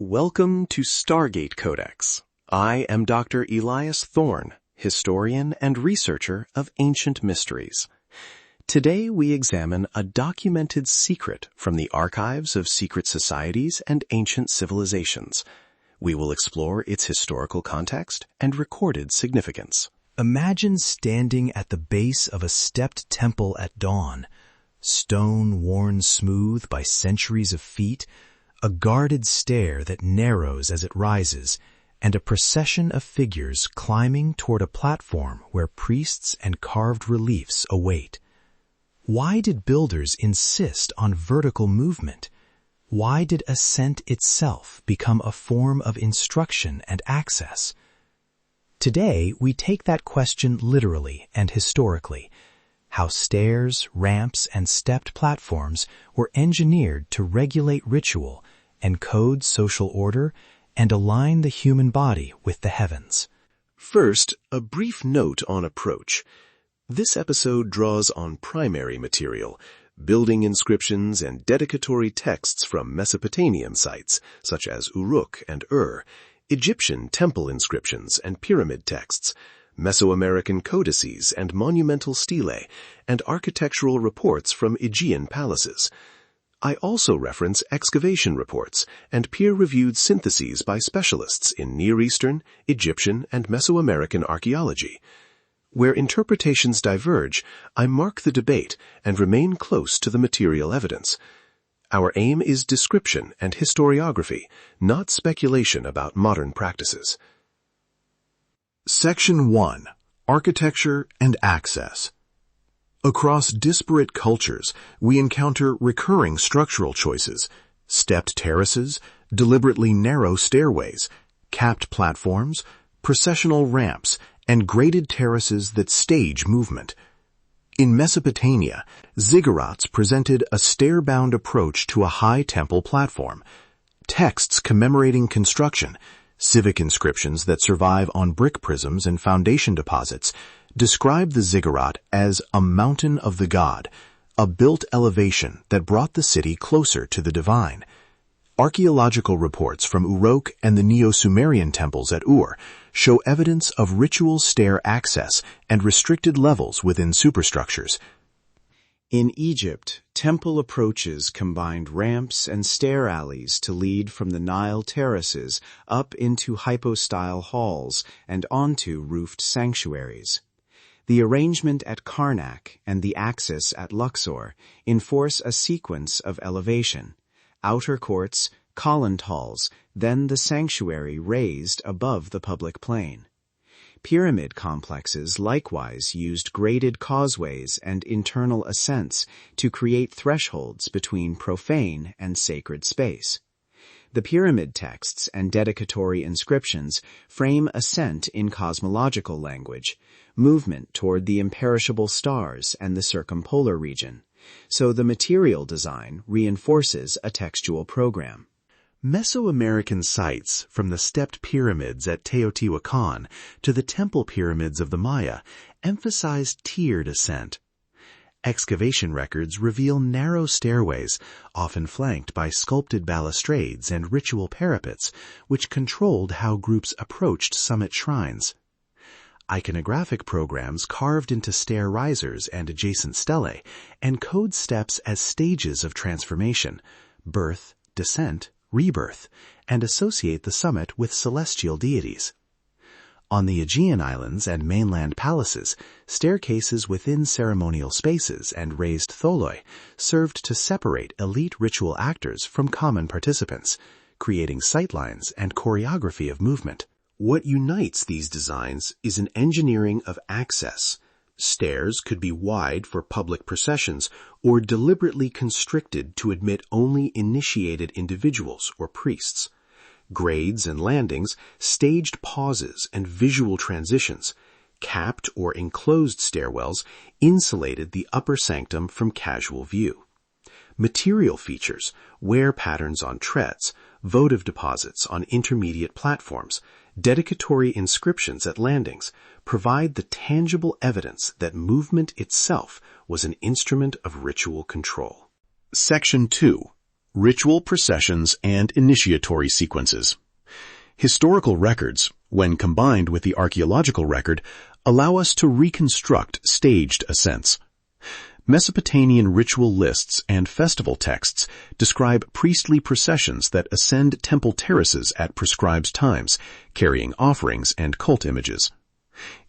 Welcome to Stargate Codex. I am Dr. Elias Thorn, historian and researcher of ancient mysteries. Today we examine a documented secret from the archives of secret societies and ancient civilizations. We will explore its historical context and recorded significance. Imagine standing at the base of a stepped temple at dawn, stone worn smooth by centuries of feet, a guarded stair that narrows as it rises, and a procession of figures climbing toward a platform where priests and carved reliefs await. Why did builders insist on vertical movement? Why did ascent itself become a form of instruction and access? Today, we take that question literally and historically. How stairs, ramps, and stepped platforms were engineered to regulate ritual, encode social order, and align the human body with the heavens. First, a brief note on approach. This episode draws on primary material, building inscriptions and dedicatory texts from Mesopotamian sites, such as Uruk and Ur, Egyptian temple inscriptions and pyramid texts, Mesoamerican codices and monumental stelae, and architectural reports from Aegean palaces. I also reference excavation reports and peer-reviewed syntheses by specialists in Near Eastern, Egyptian, and Mesoamerican archaeology. Where interpretations diverge, I mark the debate and remain close to the material evidence. Our aim is description and historiography, not speculation about modern practices. Section 1. Architecture and Access. Across disparate cultures, we encounter recurring structural choices: stepped terraces, deliberately narrow stairways, capped platforms, processional ramps, and graded terraces that stage movement. In Mesopotamia, ziggurats presented a stair-bound approach to a high temple platform. Texts commemorating construction, civic inscriptions that survive on brick prisms and foundation deposits, describe the ziggurat as a mountain of the god, a built elevation that brought the city closer to the divine. Archaeological reports from Uruk and the Neo-Sumerian temples at Ur show evidence of ritual stair access and restricted levels within superstructures. In Egypt, temple approaches combined ramps and stair alleys to lead from the Nile terraces up into hypostyle halls and onto roofed sanctuaries. The arrangement at Karnak and the axis at Luxor enforce a sequence of elevation: outer courts, colonned halls, then the sanctuary raised above the public plain. Pyramid complexes likewise used graded causeways and internal ascents to create thresholds between profane and sacred space. The pyramid texts and dedicatory inscriptions frame ascent in cosmological language, movement toward the imperishable stars and the circumpolar region, so the material design reinforces a textual program. Mesoamerican sites, from the stepped pyramids at Teotihuacan to the temple pyramids of the Maya, emphasize tiered ascent. Excavation records reveal narrow stairways, often flanked by sculpted balustrades and ritual parapets, which controlled how groups approached summit shrines. Iconographic programs carved into stair risers and adjacent stelae encode steps as stages of transformation: birth, descent, rebirth, and associate the summit with celestial deities. On the Aegean islands and mainland palaces, staircases within ceremonial spaces and raised tholoi served to separate elite ritual actors from common participants, creating sightlines and choreography of movement. What unites these designs is an engineering of access. Stairs could be wide for public processions or deliberately constricted to admit only initiated individuals or priests. Grades and landings staged pauses and visual transitions. Capped or enclosed stairwells insulated the upper sanctum from casual view. Material features, wear patterns on treads, votive deposits on intermediate platforms, dedicatory inscriptions at landings, provide the tangible evidence that movement itself was an instrument of ritual control. Section 2. Ritual processions and initiatory sequences. Historical records, when combined with the archaeological record, allow us to reconstruct staged ascents. Mesopotamian ritual lists and festival texts describe priestly processions that ascend temple terraces at prescribed times, carrying offerings and cult images.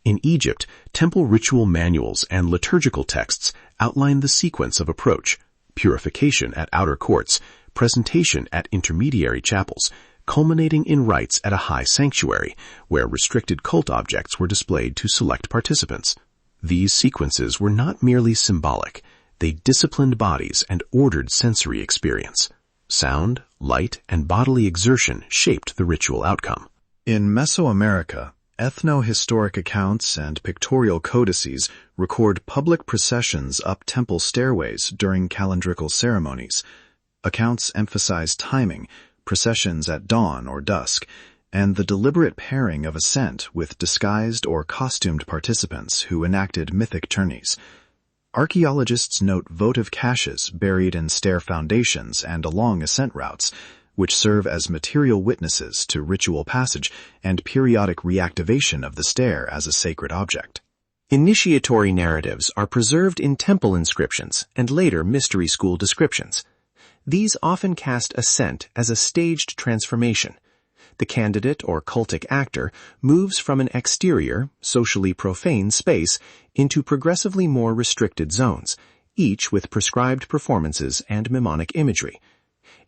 In Egypt, temple ritual manuals and liturgical texts outline the sequence of approach: purification at outer courts, presentation at intermediary chapels, culminating in rites at a high sanctuary, where restricted cult objects were displayed to select participants. These sequences were not merely symbolic. They disciplined bodies and ordered sensory experience. Sound, light, and bodily exertion shaped the ritual outcome. In Mesoamerica, ethno-historic accounts and pictorial codices record public processions up temple stairways during calendrical ceremonies. Accounts emphasize timing, processions at dawn or dusk, and the deliberate pairing of ascent with disguised or costumed participants who enacted mythic journeys. Archaeologists note votive caches buried in stair foundations and along ascent routes, which serve as material witnesses to ritual passage and periodic reactivation of the stair as a sacred object. Initiatory narratives are preserved in temple inscriptions and later mystery school descriptions. These often cast ascent as a staged transformation. The candidate or cultic actor moves from an exterior, socially profane space into progressively more restricted zones, each with prescribed performances and mnemonic imagery.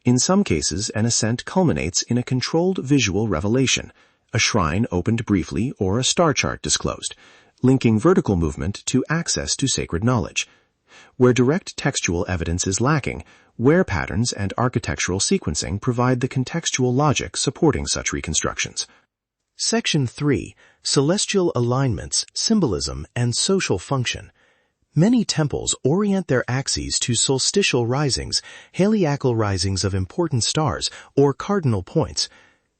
In some cases, an ascent culminates in a controlled visual revelation, a shrine opened briefly or a star chart disclosed, linking vertical movement to access to sacred knowledge. Where direct textual evidence is lacking, wear patterns and architectural sequencing provide the contextual logic supporting such reconstructions. Section 3. Celestial alignments, symbolism, and social function. Many temples orient their axes to solstitial risings, heliacal risings of important stars, or cardinal points.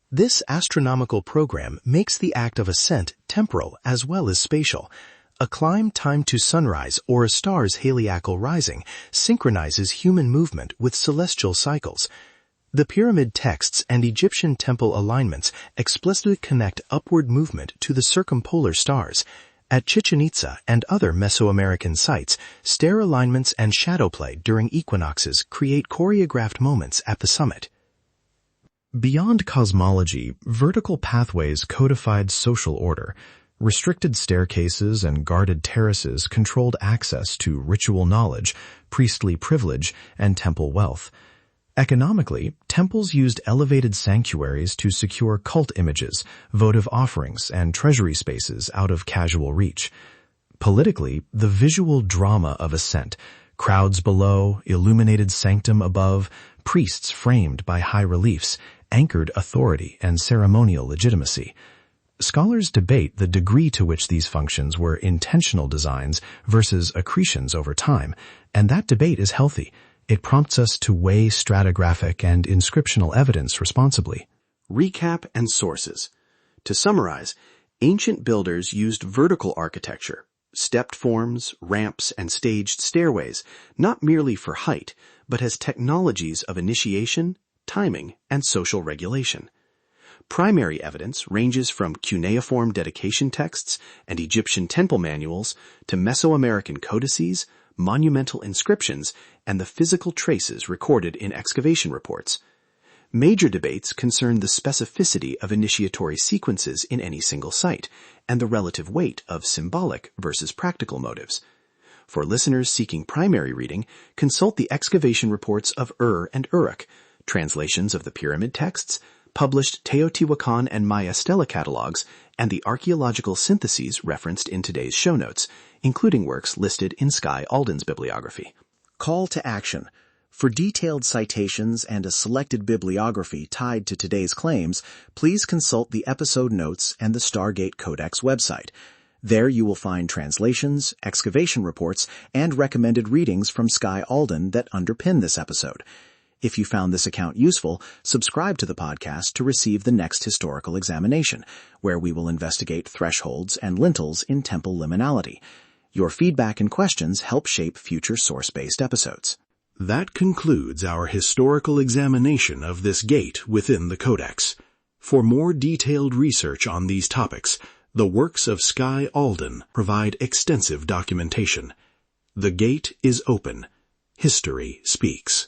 This astronomical program makes the act of ascent temporal as well as spatial. A climb timed to sunrise or a star's heliacal rising synchronizes human movement with celestial cycles. The pyramid texts and Egyptian temple alignments explicitly connect upward movement to the circumpolar stars. At Chichen Itza and other Mesoamerican sites, stair alignments and shadow play during equinoxes create choreographed moments at the summit. Beyond cosmology, vertical pathways codified social order. Restricted staircases and guarded terraces controlled access to ritual knowledge, priestly privilege, and temple wealth. Economically, temples used elevated sanctuaries to secure cult images, votive offerings, and treasury spaces out of casual reach. Politically, the visual drama of ascent, crowds below, illuminated sanctum above, priests framed by high reliefs, anchored authority and ceremonial legitimacy. Scholars debate the degree to which these functions were intentional designs versus accretions over time, and that debate is healthy. It prompts us to weigh stratigraphic and inscriptional evidence responsibly. Recap and sources. To summarize, ancient builders used vertical architecture, stepped forms, ramps, and staged stairways, not merely for height, but as technologies of initiation, timing, and social regulation. Primary evidence ranges from cuneiform dedication texts and Egyptian temple manuals to Mesoamerican codices, monumental inscriptions, and the physical traces recorded in excavation reports. Major debates concern the specificity of initiatory sequences in any single site and the relative weight of symbolic versus practical motives. For listeners seeking primary reading, consult the excavation reports of and Uruk, translations of the pyramid texts, published Teotihuacan and Maya stela catalogs, and the archaeological syntheses referenced in today's show notes, including works listed in Skye Alden's bibliography. Call to action. For detailed citations and a selected bibliography tied to today's claims, please consult the episode notes and the Stargate Codex website. There you will find translations, excavation reports, and recommended readings from Skye Alden that underpin this episode. If you found this account useful, subscribe to the podcast to receive the next historical examination, where we will investigate thresholds and lintels in temple liminality. Your feedback and questions help shape future source-based episodes. That concludes our historical examination of this gate within the Codex. For more detailed research on these topics, the works of Skye Alden provide extensive documentation. The gate is open. History speaks.